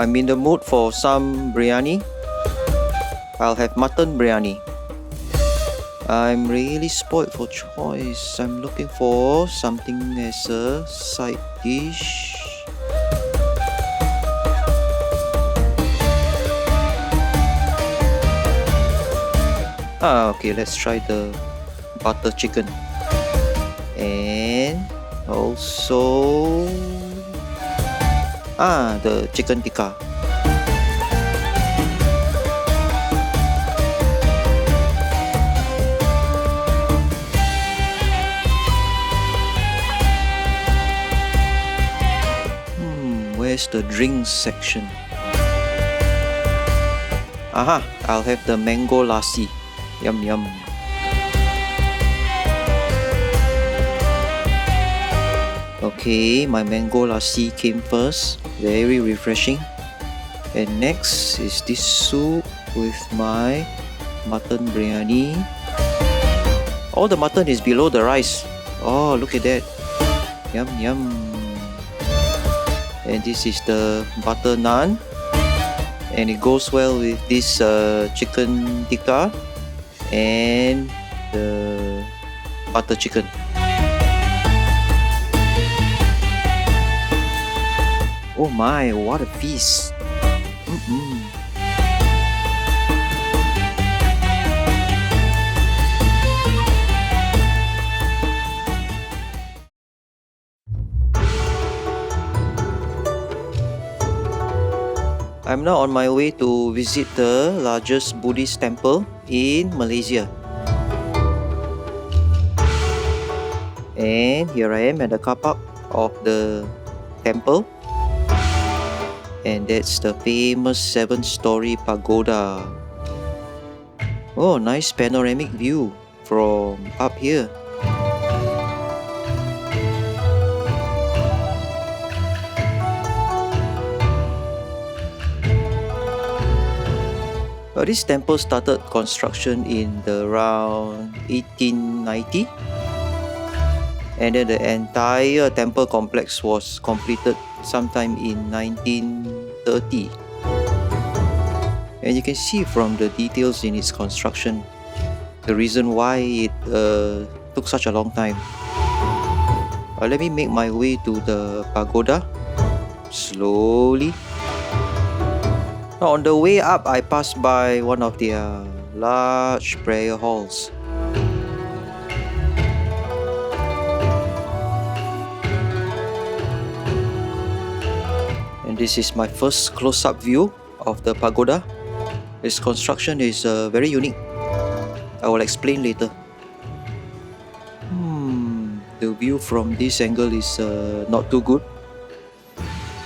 I'm in the mood for some biryani. I'll have mutton biryani. I'm really spoiled for choice. I'm looking for something as a side dish. Okay, let's try the butter chicken. And also the chicken tikka. Where's the drinks section? I'll have the mango lassi. Yum yum. Okay, my mango lassi came first. Very refreshing. And next is this soup with my mutton biryani. All the mutton is below the rice. Oh, look at that. Yum yum. And this is the butter naan. And it goes well with this chicken tikka and the butter chicken. Oh my, what a feast! I'm now on my way to visit the largest Buddhist temple in Malaysia. And here I am at the car park of the temple. And that's the famous 7-story pagoda. Oh, nice panoramic view from up here. This temple started construction in around 1890, and then the entire temple complex was completed sometime in 1930. And you can see from the details in its construction the reason why it took such a long time. Let me make my way to the pagoda slowly. Now, on the way up, I passed by one of their large prayer halls. And this is my first close-up view of the pagoda. Its construction is very unique. I will explain later. The view from this angle is not too good.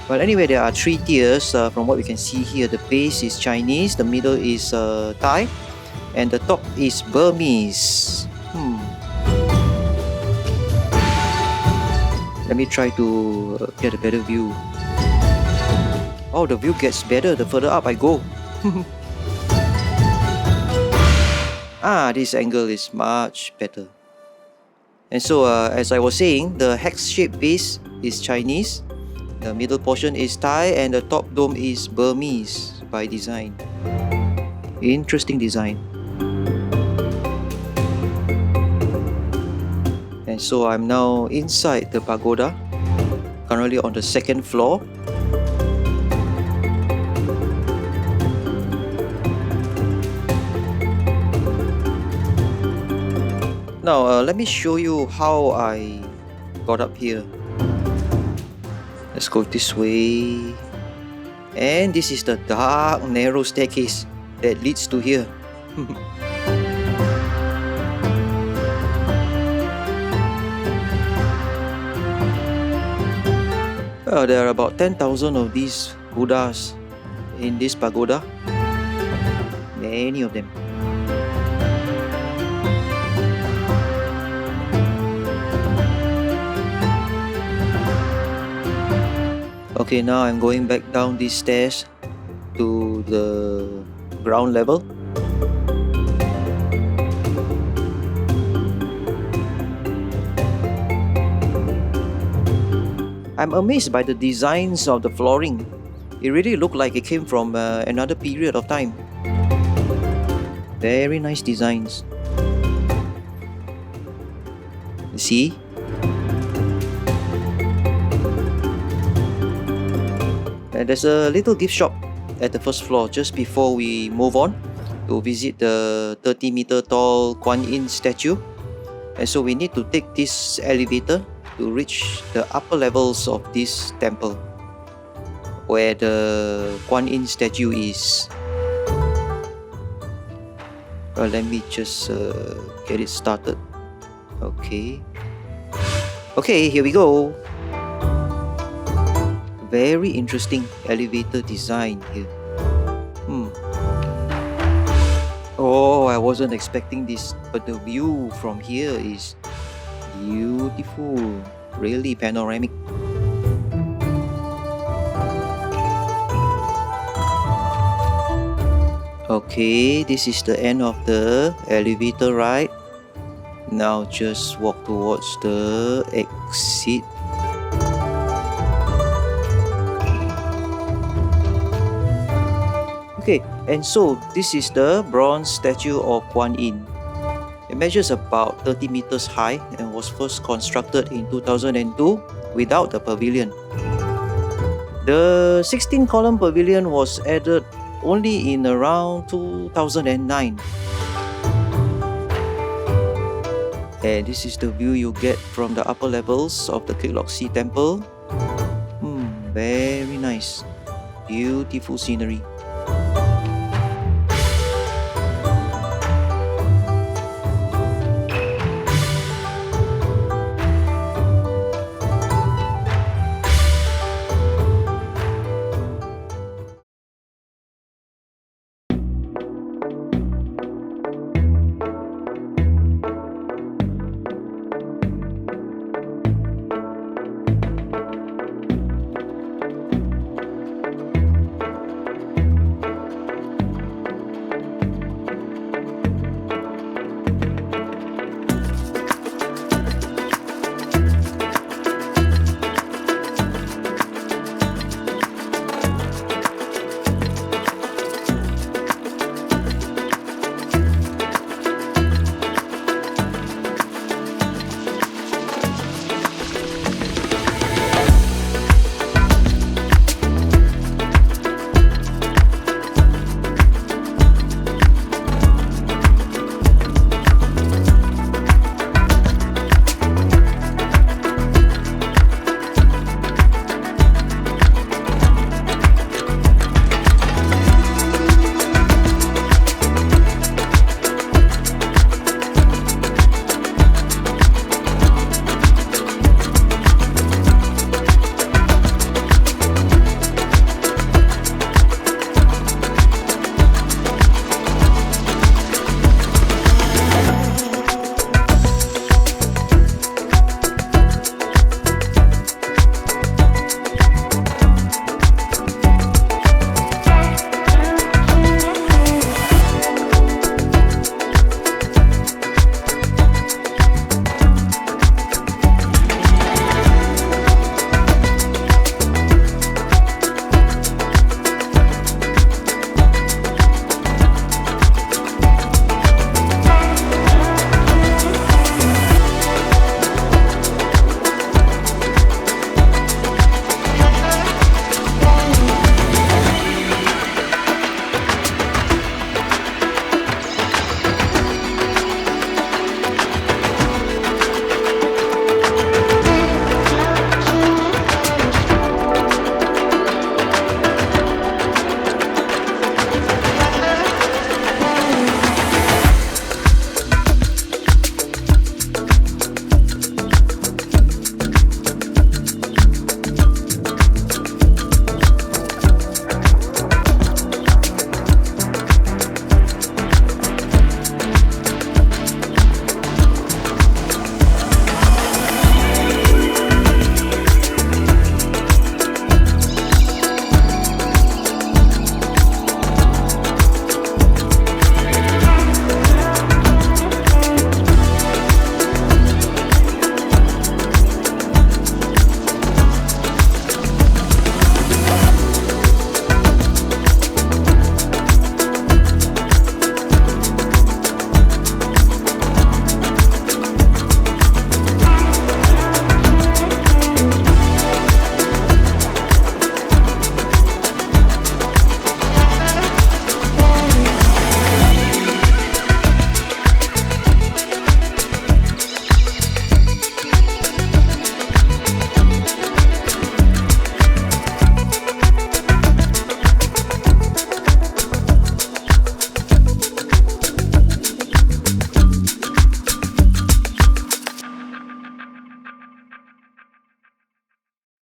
But anyway, there are 3 tiers from what we can see here. The base is Chinese, the middle is Thai, and the top is Burmese. Let me try to get a better view. Oh, the view gets better the further up I go. This angle is much better. And so, as I was saying, the hex-shaped base is Chinese. The middle portion is Thai and the top dome is Burmese by design. Interesting design. And so I'm now inside the pagoda, currently on the 2nd floor. Now let me show you how I got up here. Let's go this way. And this is the dark, narrow staircase that leads to here. There are about 10,000 of these Buddhas in this pagoda. Many of them. Okay, now I'm going back down these stairs to the ground level. I'm amazed by the designs of the flooring. It really looked like it came from another period of time. Very nice designs. See? And there's a little gift shop at the first floor just before we move on to visit the 30-meter tall Kuan Yin statue. And so we need to take this elevator to reach the upper levels of this temple where the Kuan Yin statue is. Let me just get it started. Okay, here we go. Very interesting elevator design here. Oh, I wasn't expecting this, but the view from here is beautiful, really panoramic. Okay, this is the end of the elevator ride. Now just walk towards the exit. Okay, and so this is the bronze statue of Kuan Yin. It measures about 30 meters high and was first constructed in 2002 without the pavilion. The 16-column pavilion was added only in around 2009. And this is the view you get from the upper levels of the Kek Lok Si Temple. Very nice. Beautiful scenery.